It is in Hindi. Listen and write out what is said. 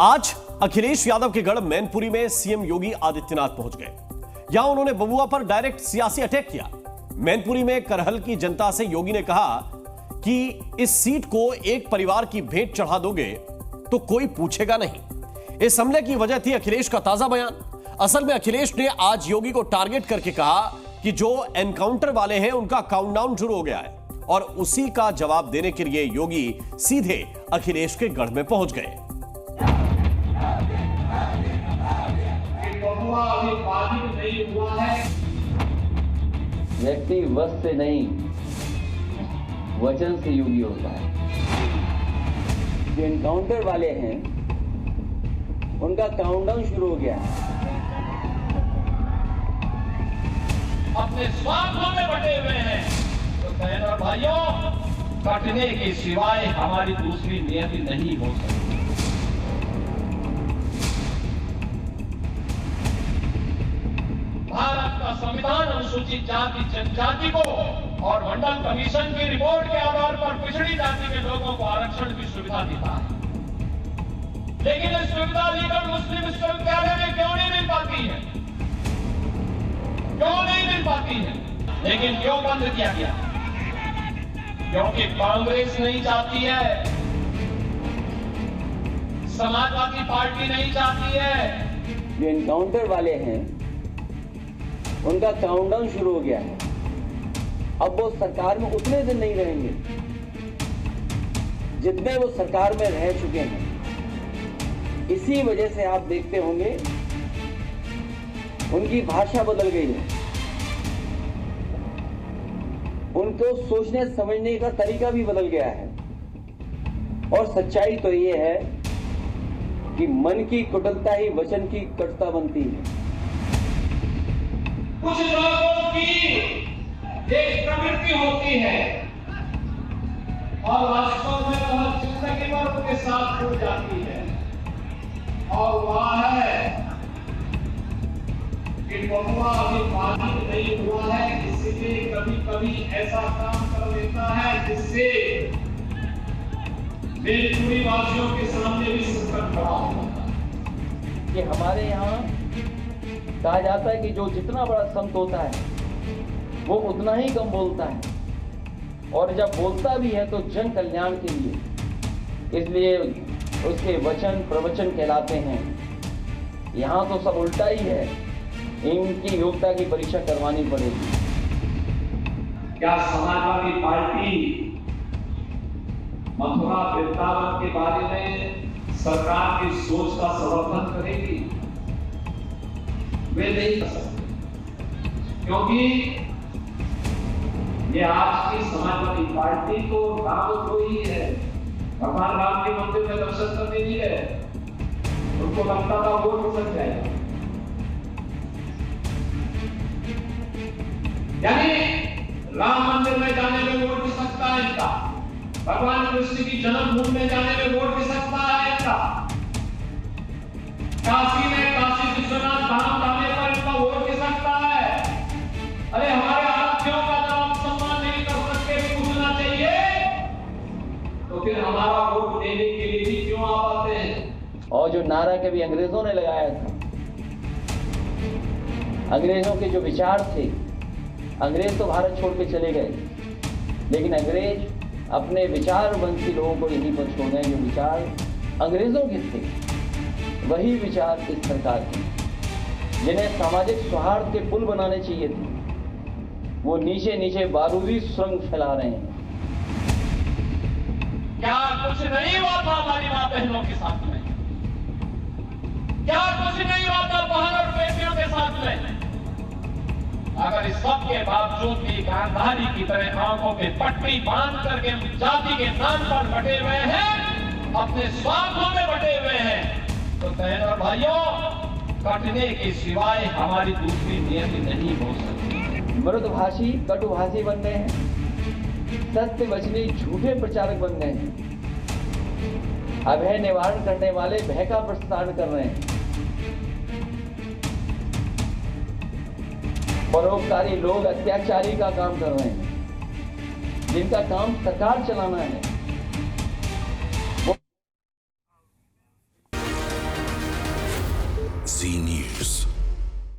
आज अखिलेश यादव के गढ़ मैनपुरी में सीएम योगी आदित्यनाथ पहुंच गए। यहां उन्होंने बबुआ पर डायरेक्ट सियासी अटैक किया। मैनपुरी में करहल की जनता से योगी ने कहा कि इस सीट को एक परिवार की भेंट चढ़ा दोगे तो कोई पूछेगा नहीं। इस हमले की वजह थी अखिलेश का ताजा बयान। असल में अखिलेश ने आज योगी को टारगेट करके कहा कि जो एनकाउंटर वाले हैं उनका काउंटडाउन शुरू हो गया है, और उसी का जवाब देने के लिए योगी सीधे अखिलेश के गढ़ में पहुंच गए। अभी बाधित नहीं हुआ है। व्यक्ति वश से नहीं, वचन से योगी होता है। जो एनकाउंटर वाले हैं उनका काउंटडाउन शुरू हो गया है। अपने स्वार्थों में बटे हुए हैं तो बहन और भाइयों, कटने के सिवाय हमारी दूसरी नियति नहीं हो सकती। भारत का संविधान अनुसूचित जाति जनजाति को और मंडल कमीशन की रिपोर्ट के आधार पर पिछड़ी जाति के लोगों को आरक्षण की सुविधा देता है, लेकिन इस सुविधा अलीगढ़ मुस्लिम विश्वविद्यालय में क्यों नहीं मिल पाती है? क्यों नहीं मिल पाती है? लेकिन क्यों बंद किया गया? क्योंकि कांग्रेस नहीं चाहती है, समाजवादी पार्टी नहीं चाहती है। जो एनकाउंटर वाले हैं उनका काउंटडाउन शुरू हो गया है। अब वो सरकार में उतने दिन नहीं रहेंगे जितने वो सरकार में रह चुके हैं। इसी वजह से आप देखते होंगे उनकी भाषा बदल गई है, उनको सोचने समझने का तरीका भी बदल गया है। और सच्चाई तो ये है कि मन की कुटिलता ही वचन की कटुता बनती है। कुछ लोगों की एक प्रवृत्ति होती है और वास्तव में वह जिंदगी भर उनके साथ जुड़ जाती है, और वह है कि बबुआ अभी बाधित नहीं हुआ है, इसलिए कभी कभी ऐसा काम कर लेता है जिससे मैनपुरी वासियों के सामने भी संकट खड़ा होता है। कि हमारे यहाँ कहा जाता है कि जो जितना बड़ा संत होता है वो उतना ही कम बोलता है, और जब बोलता भी है तो जन कल्याण के लिए, इसलिए उसके वचन प्रवचन कहलाते हैं। यहाँ तो सब उल्टा ही है, इनकी योग्यता की परीक्षा करवानी पड़ेगी। क्या समाजवादी पार्टी मथुरा वृंदावन के बारे में सरकार की सोच का समर्थन करेगी? वे नहीं कर सकते, क्योंकि ये आज की समाजवादी पार्टी को राम द्रोही है। भगवान राम के मंदिर में दर्शन करने नहीं गए, उनको लगता था वोट निकल जाएगा। यानी राम मंदिर में जाने में वोट भी सकता है इनका, भगवान कृष्ण की जन्मभूमि में जाने में वोट भी सकता है इनका, काशी में काशी विश्वनाथ धाम जाने पर इनका वोट भी सकता है। अरे हमारे आरक्षियों का जब आप सम्मान नहीं कर सकते, पूछना चाहिए तो फिर हमारा वोट देने के लिए भी क्यों आ पाते हैं? और जो नारा कभी अंग्रेजों ने लगाया था, अंग्रेजों के जो विचार थे, अंग्रेज तो भारत छोड़ के चले गए, लेकिन अंग्रेज अपने विचारवंती लोगों को यहीं पर छोड़ गए। जो विचार अंग्रेजों के थे वही विचार इस सरकार के, जिन्हें सामाजिक सौहार्द के पुल बनाने चाहिए थे, वो नीचे नीचे बारूदी सुरंग फैला रहे हैं। क्या कुछ नहीं हुआ था हमारी मां बहनों के साथ में? क्या कुछ नहीं हुआ था बहन और बेटियों के साथ में? अगर इस सब के बावजूद भी गांधारी की तरह आंखों पे पट्टी बांध करके जाति के नाम पर बटे हुए हैं, अपने स्वार्थों में बटे हुए हैं, तो बहन और भाइयों, कटने के सिवाय हमारी दूसरी नियति नहीं हो सकती। मृदभाषी कटुभाषी बन गए हैं, सत्य वचनी झूठे प्रचारक बन गए हैं, अभय निवारण करने वाले भय का प्रसारण कर रहे हैं, परोपकारी लोग अत्याचारी का काम कर रहे हैं, जिनका काम सरकार चलाना है। Z News.